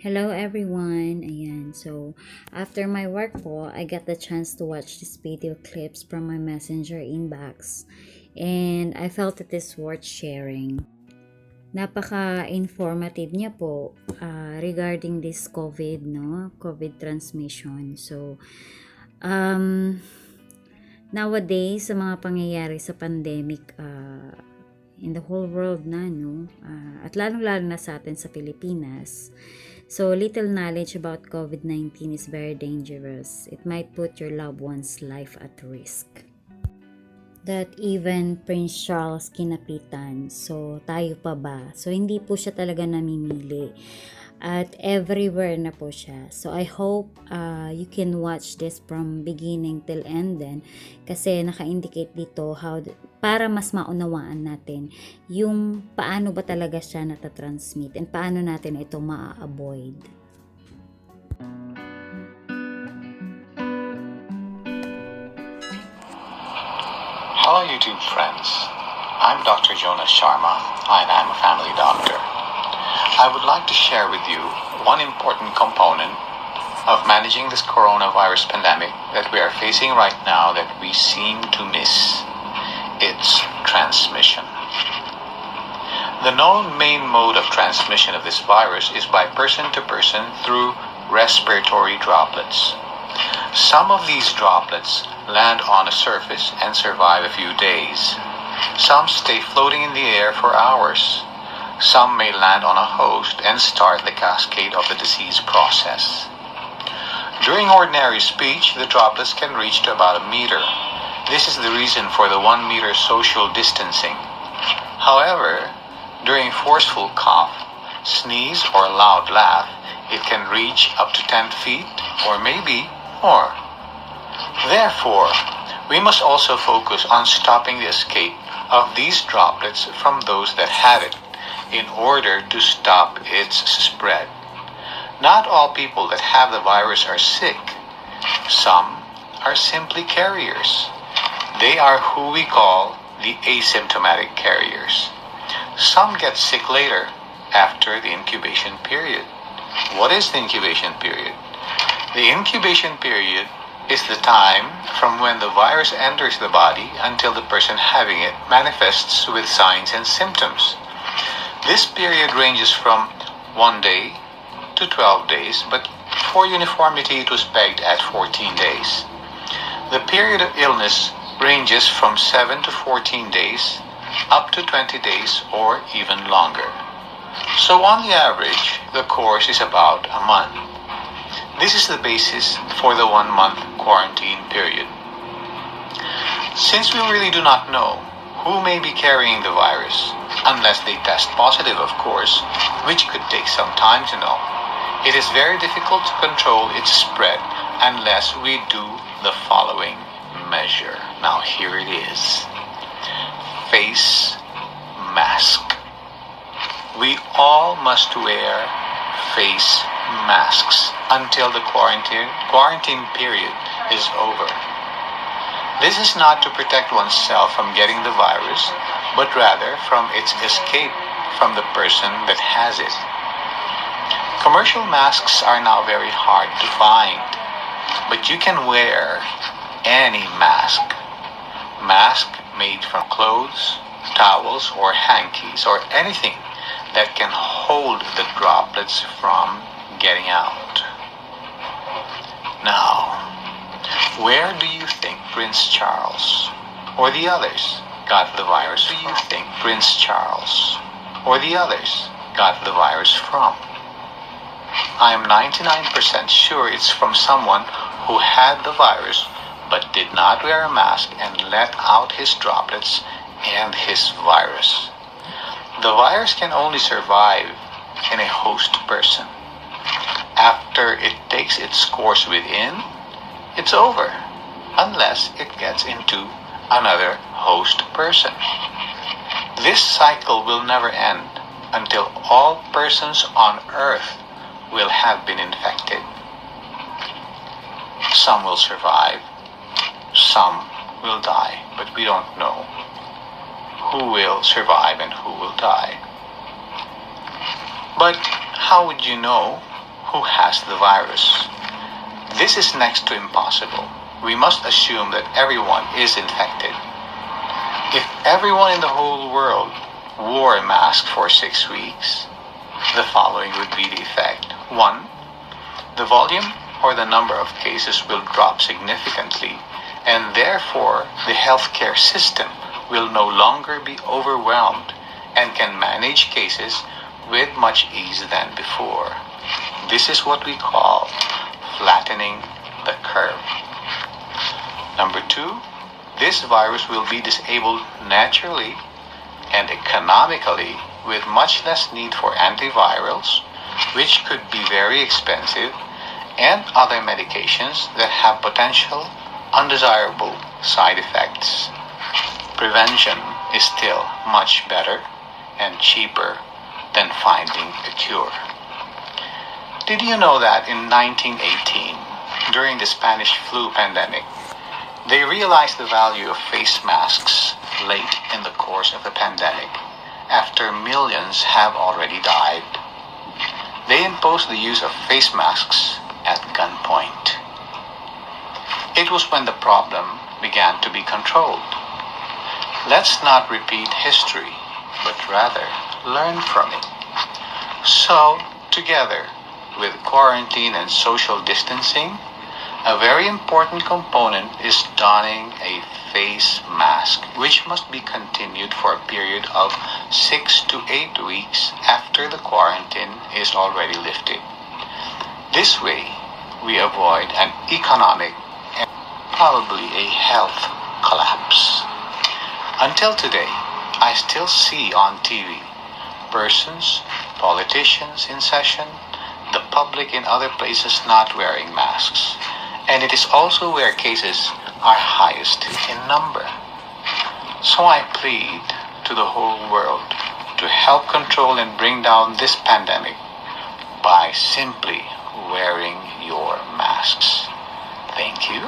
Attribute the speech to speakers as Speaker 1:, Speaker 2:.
Speaker 1: Hello everyone! Ayan, so after my work po, I got the chance to watch these video clips from my messenger inbox and I felt it is worth sharing. Napaka-informative niya po regarding this COVID, no? COVID transmission. So, nowadays, sa mga pangyayari sa pandemic in the whole world na, no? At lalong-lalo na sa atin sa Pilipinas. So, little knowledge about COVID-19 is very dangerous. It might put your loved one's life at risk. That even Prince Charles kinapitan. So, tayo pa ba? So, hindi po siya talaga namimili. At everywhere na po siya. So, I hope you can watch this from beginning till end then. Kasi naka-indicate dito para mas maunawaan natin yung paano ba talaga siya natatransmit and paano natin ito maa-avoid.
Speaker 2: Hello YouTube friends, I'm Dr. Jonas Sharma and I'm a family doctor. I would like to share with you one important component of managing this coronavirus pandemic that we are facing right now that we seem to miss. It's transmission. The known main mode of transmission of this virus is by person to person through respiratory droplets. Some of these droplets land on a surface and survive a few days. Some stay floating in the air for hours. Some may land on a host and start the cascade of the disease process. During ordinary speech, the droplets can reach to about a meter. This is the reason for the 1 meter social distancing. However, during forceful cough, sneeze, or loud laugh, it can reach up to 10 feet or maybe more. Therefore, we must also focus on stopping the escape of these droplets from those that had it in order to stop its spread. Not all people that have the virus are sick. Some are simply carriers. They are who we call the asymptomatic carriers. Some get sick later after the incubation period. What is the incubation period? The incubation period is the time from when the virus enters the body until the person having it manifests with signs and symptoms. This period ranges from 1 day to 12 days, but for uniformity it was pegged at 14 days. The period of illness ranges from 7 to 14 days, up to 20 days, or even longer. So on the average, the course is about a month. This is the basis for the 1 month quarantine period. Since we really do not know who may be carrying the virus, unless they test positive of course, which could take some time to know, it is very difficult to control its spread unless we do the following measure. Now here it is. Face mask. We all must wear face masks until the quarantine period is over. This is not to protect oneself from getting the virus, but rather from its escape from the person that has it. Commercial masks are now very hard to find, but you can wear any mask. Mask made from clothes, towels, or hankies, or anything that can hold the droplets from getting out. Now, where do you think Prince Charles or the others got the virus? Do you think Prince Charles or the others got the virus from? I am 99% sure it's from someone who had the virus but did not wear a mask and let out his droplets and his virus. The virus can only survive in a host person. After it takes its course within, it's over, unless it gets into another host person. This cycle will never end until all persons on earth will have been infected. Some will survive, some will die, but we don't know who will survive and who will die. But how would you know who has the virus. This is next to impossible. We must assume that everyone is infected. If everyone in the whole world wore a mask for 6 weeks, the following would be the effect. 1. The volume or the number of cases will drop significantly, and therefore the healthcare system will no longer be overwhelmed and can manage cases with much ease than before. This is what we call flattening the curve. Number 2, this virus will be disabled naturally and economically with much less need for antivirals, which could be very expensive, and other medications that have potential undesirable side effects. Prevention is still much better and cheaper than finding a cure. Did you know that in 1918, during the Spanish flu pandemic, they realized the value of face masks late in the course of the pandemic, after millions have already died? They imposed the use of face masks at gunpoint. It was when the problem began to be controlled. Let's not repeat history, but rather learn from it. So, together with quarantine and social distancing, a very important component is donning a face mask, which must be continued for a period of 6 to 8 weeks after the quarantine is already lifted. This way, we avoid an economic and probably a health collapse. Until today, I still see on TV persons, politicians in session, the public in other places not wearing masks. And it is also where cases are highest in number. So I plead to the whole world to help control and bring down this pandemic by simply wearing your masks. Thank you.